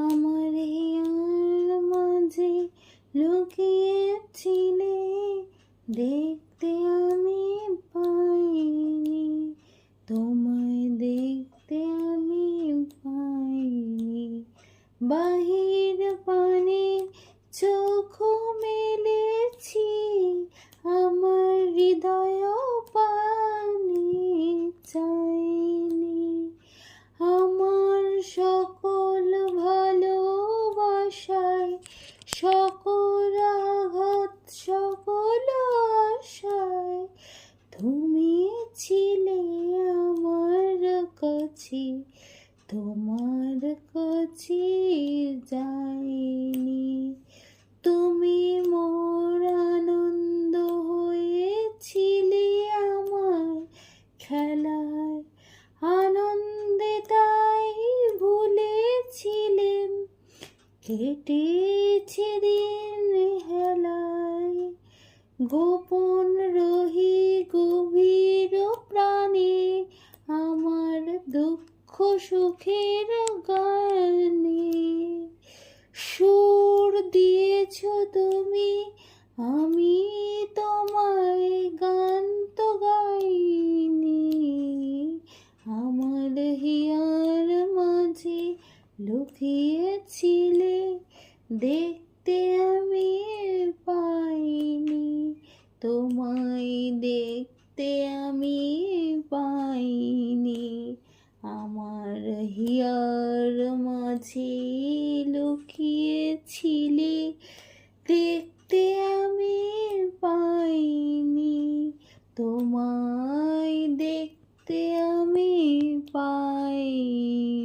আমার হিয়ার মাঝে লুকিয়েছিলে, দেখতে আমি পাইনি, তোমায় দেখতে আমি পাইনি। বাহির পানে চোখ মেলেছি, আমার হৃদয় পানি চাইনি। আমার সকল ভালোবাসায়, সকল আঘাত, সকল আশায় তুমি ছিলে আমার কাছে, তোমার কাছে যাইনি। তুমি মোর আনন্দ হয়েছিলে আমার খেলায়, আনন্দে তাই ভুলেছিলেন, কেটেছে দিন হেলায়। গোপন রহি গভীর প্রাণে, আমার দুঃখ সুখের গানে সুর দিয়েছ তুমি, আমি তোমায় গান তো গাইনি। আমার হিয়ার মাঝে লুকিয়েছিলে, দেখতে আমি পাইনি, তোমায় দেখতে আমি পাইনি। আমার হিয়ার মাঝে লুকিয়েছিলে, দেখতে আমি পাইনি, তোমায় দেখতে আমি পাইনি।